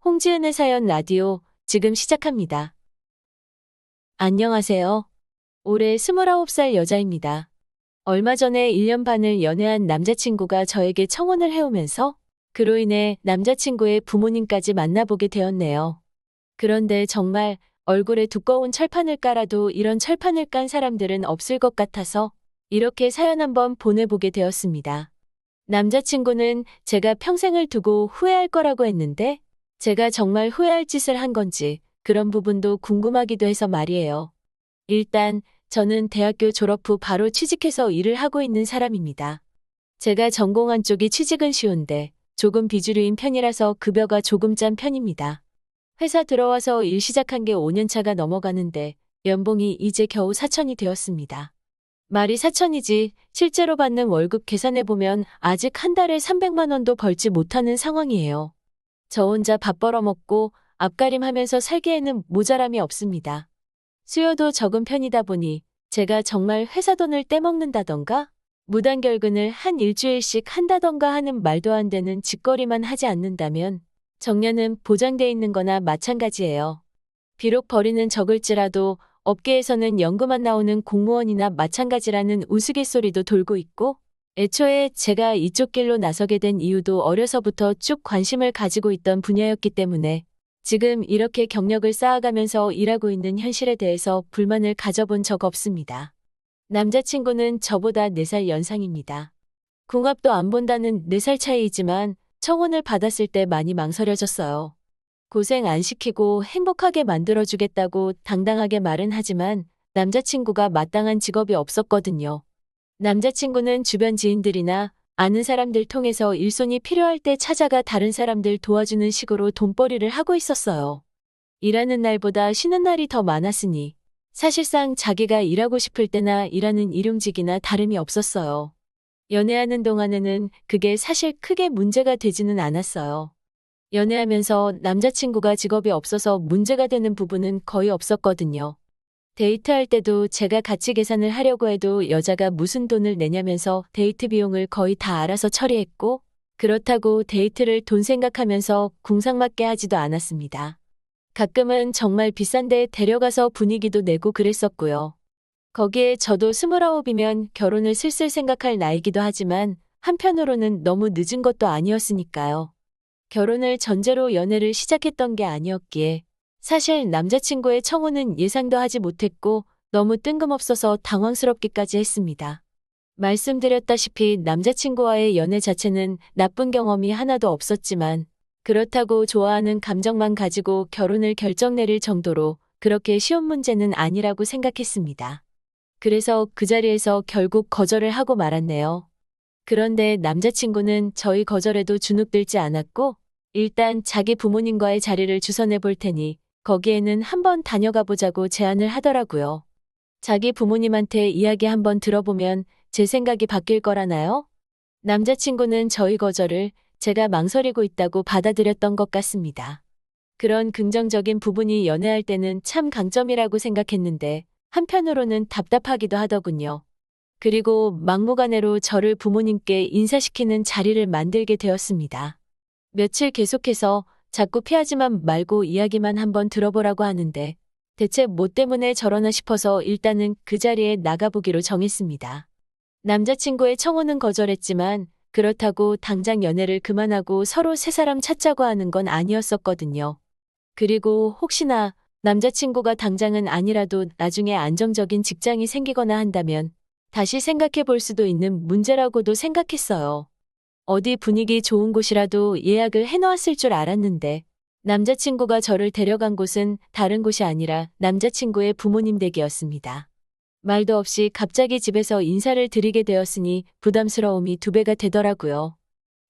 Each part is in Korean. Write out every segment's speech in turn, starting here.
홍지은의 사연 라디오 지금 시작합니다. 안녕하세요. 올해 29살 여자입니다. 얼마 전에 1년 반을 연애한 남자친구가 저에게 청혼을 해오면서 그로 인해 남자친구의 부모님까지 만나보게 되었네요. 그런데 정말 얼굴에 두꺼운 철판을 깔아도 이런 철판을 깐 사람들은 없을 것 같아서 이렇게 사연 한번 보내보게 되었습니다. 남자친구는 제가 평생을 두고 후회할 거라고 했는데 제가 정말 후회할 짓을 한 건지 그런 부분도 궁금하기도 해서 말이에요. 일단 저는 대학교 졸업 후 바로 취직해서 일을 하고 있는 사람입니다. 제가 전공한 쪽이 취직은 쉬운데 조금 비주류인 편이라서 급여가 조금 짠 편입니다. 회사 들어와서 일 시작한 게 5년 차가 넘어가는데 연봉이 이제 겨우 4천이 되었습니다. 말이 4천이지 실제로 받는 월급 계산해보면 아직 한 달에 300만 원도 벌지 못하는 상황이에요. 저 혼자 밥 벌어먹고 앞가림하면서 살기에는 모자람이 없습니다. 수요도 적은 편이다 보니 제가 정말 회사 돈을 떼먹는다던가 무단결근을 한 일주일씩 한다던가 하는 말도 안 되는 짓거리만 하지 않는다면 정년은 보장돼 있는 거나 마찬가지예요. 비록 벌이는 적을지라도 업계에서는 연금만 나오는 공무원이나 마찬가지라는 우스갯소리도 돌고 있고 애초에 제가 이쪽 길로 나서게 된 이유도 어려서부터 쭉 관심을 가지고 있던 분야였기 때문에 지금 이렇게 경력을 쌓아가면서 일하고 있는 현실에 대해서 불만을 가져본 적 없습니다. 남자친구는 저보다 4살 연상입니다. 궁합도 안 본다는 4살 차이이지만 청혼을 받았을 때 많이 망설여졌어요. 고생 안 시키고 행복하게 만들어주겠다고 당당하게 말은 하지만 남자친구가 마땅한 직업이 없었거든요. 남자친구는 주변 지인들이나 아는 사람들 통해서 일손이 필요할 때 찾아가 다른 사람들 도와주는 식으로 돈벌이를 하고 있었어요. 일하는 날보다 쉬는 날이 더 많았으니 사실상 자기가 일하고 싶을 때나 일하는 일용직이나 다름이 없었어요. 연애하는 동안에는 그게 사실 크게 문제가 되지는 않았어요. 연애하면서 남자친구가 직업이 없어서 문제가 되는 부분은 거의 없었거든요. 데이트할 때도 제가 같이 계산을 하려고 해도 여자가 무슨 돈을 내냐면서 데이트 비용을 거의 다 알아서 처리했고 그렇다고 데이트를 돈 생각하면서 궁상맞게 하지도 않았습니다. 가끔은 정말 비싼 데 데려가서 분위기도 내고 그랬었고요. 거기에 저도 29이면 결혼을 슬슬 생각할 나이기도 하지만 한편으로는 너무 늦은 것도 아니었으니까요. 결혼을 전제로 연애를 시작했던 게 아니었기에 사실 남자친구의 청혼은 예상도 하지 못했고 너무 뜬금없어서 당황스럽기까지 했습니다. 말씀드렸다시피 남자친구와의 연애 자체는 나쁜 경험이 하나도 없었지만 그렇다고 좋아하는 감정만 가지고 결혼을 결정 내릴 정도로 그렇게 쉬운 문제는 아니라고 생각했습니다. 그래서 그 자리에서 결국 거절을 하고 말았네요. 그런데 남자친구는 저희 거절에도 주눅들지 않았고 일단 자기 부모님과의 자리를 주선해 볼 테니 거기에는 한번 다녀가 보자고 제안을 하더라고요. 자기 부모님한테 이야기 한번 들어보면 제 생각이 바뀔 거라나요? 남자친구는 저희 거절을 제가 망설이고 있다고 받아들였던 것 같습니다. 그런 긍정적인 부분이 연애할 때는 참 강점이라고 생각했는데 한편으로는 답답하기도 하더군요. 그리고 막무가내로 저를 부모님께 인사시키는 자리를 만들게 되었습니다. 며칠 계속해서 자꾸 피하지만 말고 이야기만 한번 들어보라고 하는데 대체 뭐 때문에 저러나 싶어서 일단은 그 자리에 나가보기로 정했습니다. 남자친구의 청혼은 거절했지만 그렇다고 당장 연애를 그만하고 서로 새 사람 찾자고 하는 건 아니었었거든요. 그리고 혹시나 남자친구가 당장은 아니라도 나중에 안정적인 직장이 생기거나 한다면 다시 생각해 볼 수도 있는 문제라고도 생각했어요. 어디 분위기 좋은 곳이라도 예약을 해놓았을 줄 알았는데 남자친구가 저를 데려간 곳은 다른 곳이 아니라 남자친구의 부모님 댁이었습니다. 말도 없이 갑자기 집에서 인사를 드리게 되었으니 부담스러움이 2배가 되더라고요.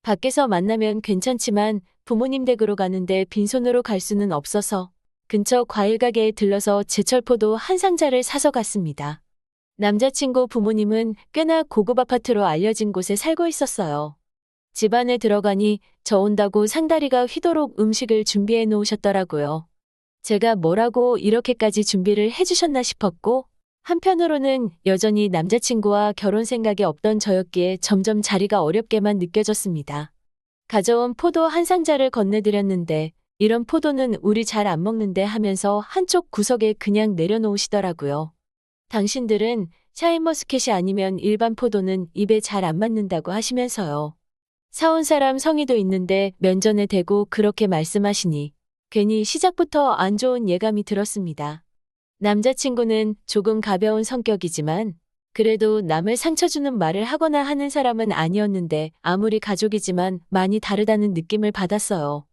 밖에서 만나면 괜찮지만 부모님 댁으로 가는데 빈손으로 갈 수는 없어서 근처 과일 가게에 들러서 제철포도 한 상자를 사서 갔습니다. 남자친구 부모님은 꽤나 고급 아파트로 알려진 곳에 살고 있었어요. 집 안에 들어가니 저 온다고 상다리가 휘도록 음식을 준비해 놓으셨더라고요. 제가 뭐라고 이렇게까지 준비를 해주셨나 싶었고 한편으로는 여전히 남자친구와 결혼 생각이 없던 저였기에 점점 자리가 어렵게만 느껴졌습니다. 가져온 포도 한 상자를 건네드렸는데 이런 포도는 우리 잘 안 먹는데 하면서 한쪽 구석에 그냥 내려놓으시더라고요. 당신들은 샤인머스켓이 아니면 일반 포도는 입에 잘 안 맞는다고 하시면서요. 사온 사람 성의도 있는데 면전에 대고 그렇게 말씀하시니 괜히 시작부터 안 좋은 예감이 들었습니다. 남자친구는 조금 가벼운 성격이지만 그래도 남을 상처 주는 말을 하거나 하는 사람은 아니었는데 아무리 가족이지만 많이 다르다는 느낌을 받았어요.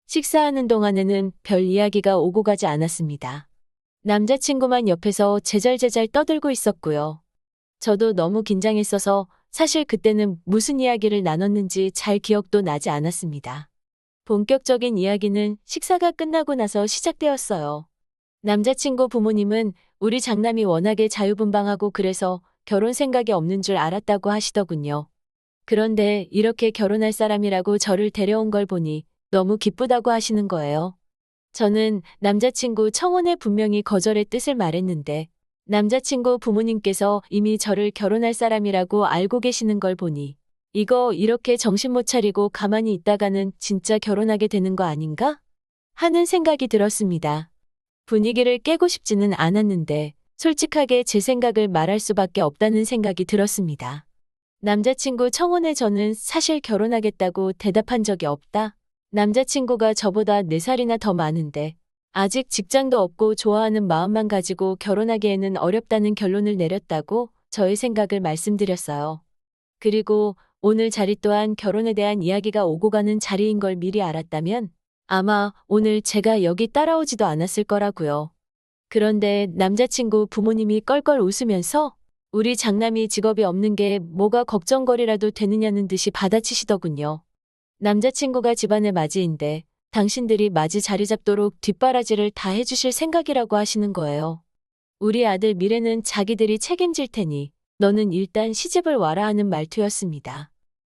식사하는 동안에는 별 이야기가 오고 가지 않았습니다. 남자친구만 옆에서 제잘제잘 떠들고 있었고요. 저도 너무 긴장했어서 사실 그때는 무슨 이야기를 나눴는지 잘 기억도 나지 않았습니다. 본격적인 이야기는 식사가 끝나고 나서 시작되었어요. 남자친구 부모님은 우리 장남이 워낙에 자유분방하고 그래서 결혼 생각이 없는 줄 알았다고 하시더군요. 그런데 이렇게 결혼할 사람이라고 저를 데려온 걸 보니 너무 기쁘다고 하시는 거예요. 저는 남자친구 청혼에 분명히 거절의 뜻을 말했는데 남자친구 부모님께서 이미 저를 결혼할 사람이라고 알고 계시는 걸 보니 이거 이렇게 정신 못 차리고 가만히 있다가는 진짜 결혼하게 되는 거 아닌가? 하는 생각이 들었습니다. 분위기를 깨고 싶지는 않았는데 솔직하게 제 생각을 말할 수밖에 없다는 생각이 들었습니다. 남자친구 청혼에 저는 사실 결혼하겠다고 대답한 적이 없다. 남자친구가 저보다 4살이나 더 많은데 아직 직장도 없고 좋아하는 마음만 가지고 결혼하기에는 어렵다는 결론을 내렸다고 저의 생각을 말씀드렸어요. 그리고 오늘 자리 또한 결혼에 대한 이야기가 오고 가는 자리인 걸 미리 알았다면 아마 오늘 제가 여기 따라오지도 않았을 거라고요. 그런데 남자친구 부모님이 껄껄 웃으면서 우리 장남이 직업이 없는 게 뭐가 걱정거리라도 되느냐는 듯이 받아치시더군요. 남자친구가 집안의 맞이인데 당신들이 맞이 자리 잡도록 뒷바라지를 다 해주실 생각이라고 하시는 거예요. 우리 아들 미래는 자기들이 책임질 테니 너는 일단 시집을 와라 하는 말투였습니다.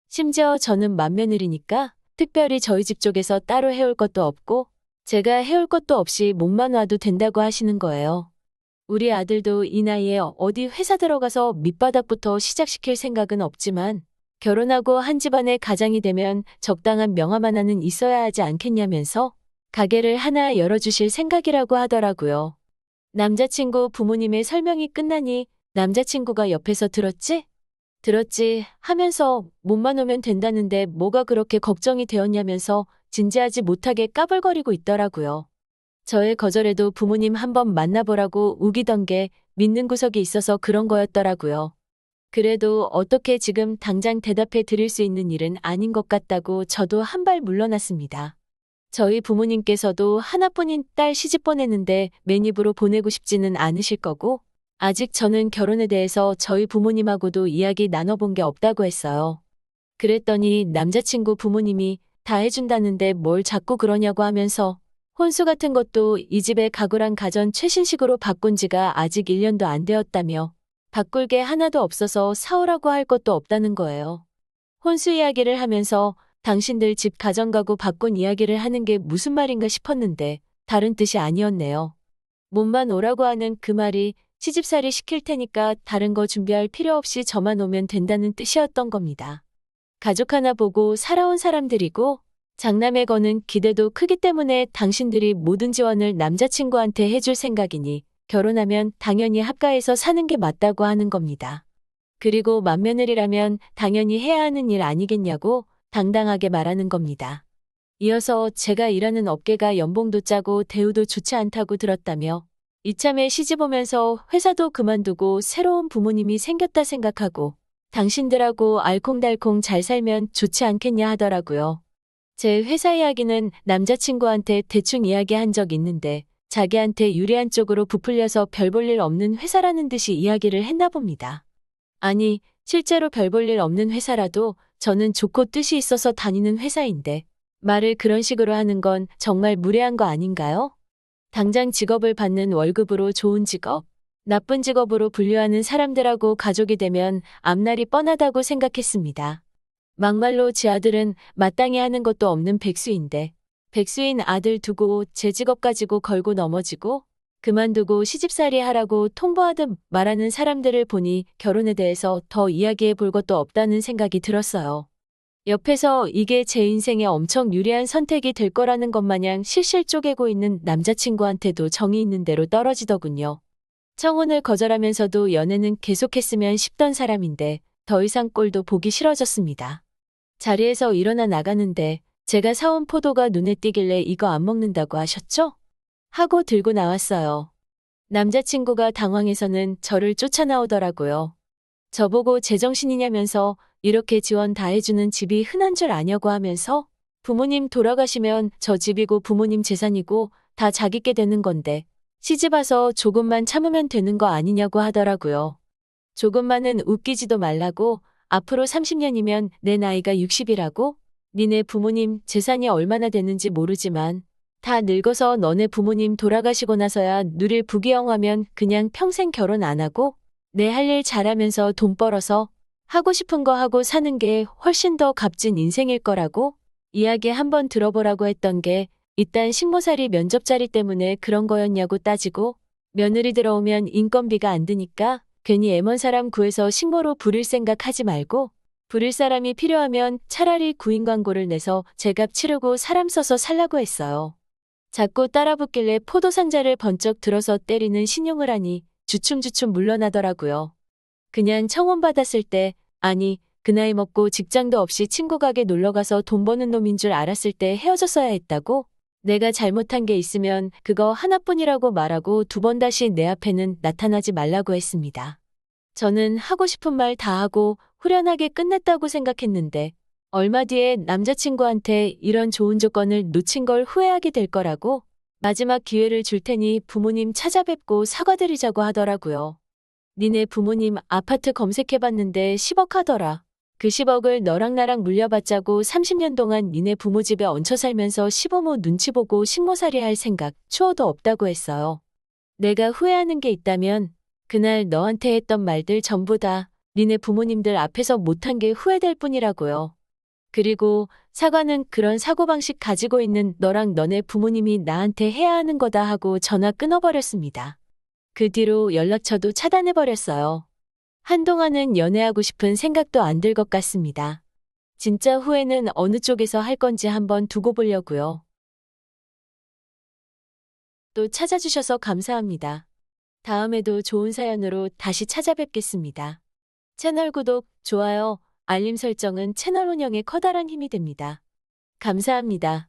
심지어 저는 맏며느리니까 특별히 저희 집 쪽에서 따로 해올 것도 없고 제가 해올 것도 없이 몸만 와도 된다고 하시는 거예요. 우리 아들도 이 나이에 어디 회사 들어가서 밑바닥부터 시작시킬 생각은 없지만 결혼하고 한 집안의 가장이 되면 적당한 명함 하나는 있어야 하지 않겠냐면서 가게를 하나 열어주실 생각이라고 하더라고요. 남자친구 부모님의 설명이 끝나니 남자친구가 옆에서 들었지 하면서 몸만 오면 된다는데 뭐가 그렇게 걱정이 되었냐면서 진지하지 못하게 까불거리고 있더라고요. 저의 거절에도 부모님 한번 만나보라고 우기던 게 믿는 구석이 있어서 그런 거였더라고요. 그래도 어떻게 지금 당장 대답해 드릴 수 있는 일은 아닌 것 같다고 저도 한 발 물러났습니다. 저희 부모님께서도 하나뿐인 딸 시집 보내는데 맨입으로 보내고 싶지는 않으실 거고 아직 저는 결혼에 대해서 저희 부모님하고도 이야기 나눠본 게 없다고 했어요. 그랬더니 남자친구 부모님이 다 해준다는데 뭘 자꾸 그러냐고 하면서 혼수 같은 것도 이 집의 가구랑 가전 최신식으로 바꾼 지가 아직 1년도 안 되었다며 바꿀 게 하나도 없어서 사오라고 할 것도 없다는 거예요. 혼수 이야기를 하면서 당신들 집 가전가구 바꾼 이야기를 하는 게 무슨 말인가 싶었는데 다른 뜻이 아니었네요. 몸만 오라고 하는 그 말이 시집살이 시킬 테니까 다른 거 준비할 필요 없이 저만 오면 된다는 뜻이었던 겁니다. 가족 하나 보고 살아온 사람들이고 장남에 거는 기대도 크기 때문에 당신들이 모든 지원을 남자친구한테 해줄 생각이니 결혼하면 당연히 합가해서 사는 게 맞다고 하는 겁니다. 그리고 맏며느리라면 당연히 해야 하는 일 아니겠냐고 당당하게 말하는 겁니다. 이어서 제가 일하는 업계가 연봉도 짜고 대우도 좋지 않다고 들었다며 이참에 시집 오면서 회사도 그만두고 새로운 부모님이 생겼다 생각하고 당신들하고 알콩달콩 잘 살면 좋지 않겠냐 하더라고요. 제 회사 이야기는 남자친구한테 대충 이야기한 적 있는데 자기한테 유리한 쪽으로 부풀려서 별 볼 일 없는 회사라는 듯이 이야기를 했나 봅니다. 아니, 실제로 별 볼 일 없는 회사라도 저는 좋고 뜻이 있어서 다니는 회사인데 말을 그런 식으로 하는 건 정말 무례한 거 아닌가요? 당장 직업을 받는 월급으로 좋은 직업, 나쁜 직업으로 분류하는 사람들하고 가족이 되면 앞날이 뻔하다고 생각했습니다. 막말로 제 아들은 마땅히 하는 것도 없는 백수인데 백수인 아들 두고 제 직업 가지고 걸고 넘어지고 그만두고 시집살이 하라고 통보하듯 말하는 사람들을 보니 결혼에 대해서 더 이야기해 볼 것도 없다는 생각이 들었어요. 옆에서 이게 제 인생에 엄청 유리한 선택이 될 거라는 것 마냥 실실 쪼개고 있는 남자친구한테도 정이 있는 대로 떨어지더군요. 청혼을 거절하면서도 연애는 계속했으면 싶던 사람인데 더 이상 꼴도 보기 싫어졌습니다. 자리에서 일어나 나가는데 제가 사온 포도가 눈에 띄길래 이거 안 먹는다고 하셨죠? 하고 들고 나왔어요. 남자친구가 당황해서는 저를 쫓아나오더라고요. 저보고 제정신이냐면서 이렇게 지원 다 해주는 집이 흔한 줄 아냐고 하면서 부모님 돌아가시면 저 집이고 부모님 재산이고 다 자기께 되는 건데 시집와서 조금만 참으면 되는 거 아니냐고 하더라고요. 조금만은 웃기지도 말라고 앞으로 30년이면 내 나이가 60이라고? 니네 부모님 재산이 얼마나 되는지 모르지만 다 늙어서 너네 부모님 돌아가시고 나서야 누릴 부귀영화면 그냥 평생 결혼 안 하고 내 할 일 잘하면서 돈 벌어서 하고 싶은 거 하고 사는 게 훨씬 더 값진 인생일 거라고 이야기 한번 들어보라고 했던 게 일단 식모살이 면접 자리 때문에 그런 거였냐고 따지고 며느리 들어오면 인건비가 안 드니까 괜히 애먼 사람 구해서 식모로 부릴 생각 하지 말고 부릴 사람이 필요하면 차라리 구인 광고를 내서 제값 치르고 사람 써서 살라고 했어요. 자꾸 따라붙길래 포도 상자를 번쩍 들어서 때리는 신용을 하니 주춤주춤 물러나더라고요. 그냥 청혼 받았을 때 아니 그 나이 먹고 직장도 없이 친구 가게 놀러가서 돈 버는 놈인 줄 알았을 때 헤어졌어야 했다고? 내가 잘못한 게 있으면 그거 하나뿐이라고 말하고 두 번 다시 내 앞에는 나타나지 말라고 했습니다. 저는 하고 싶은 말 다 하고 후련하게 끝냈다고 생각했는데 얼마 뒤에 남자친구한테 이런 좋은 조건을 놓친 걸 후회하게 될 거라고 마지막 기회를 줄 테니 부모님 찾아뵙고 사과드리자고 하더라고요. 니네 부모님 아파트 검색해봤는데 10억 하더라. 그 10억을 너랑 나랑 물려받자고 30년 동안 니네 부모 집에 얹혀 살면서 시부모 눈치 보고 식모살이 할 생각 추워도 없다고 했어요. 내가 후회하는 게 있다면 그날 너한테 했던 말들 전부 다 니네 부모님들 앞에서 못한 게 후회될 뿐이라고요. 그리고 사과는 그런 사고방식 가지고 있는 너랑 너네 부모님이 나한테 해야 하는 거다 하고 전화 끊어버렸습니다. 그 뒤로 연락처도 차단해버렸어요. 한동안은 연애하고 싶은 생각도 안 들 것 같습니다. 진짜 후회는 어느 쪽에서 할 건지 한번 두고 보려고요. 또 찾아주셔서 감사합니다. 다음에도 좋은 사연으로 다시 찾아뵙겠습니다. 채널 구독, 좋아요, 알림 설정은 채널 운영에 커다란 힘이 됩니다. 감사합니다.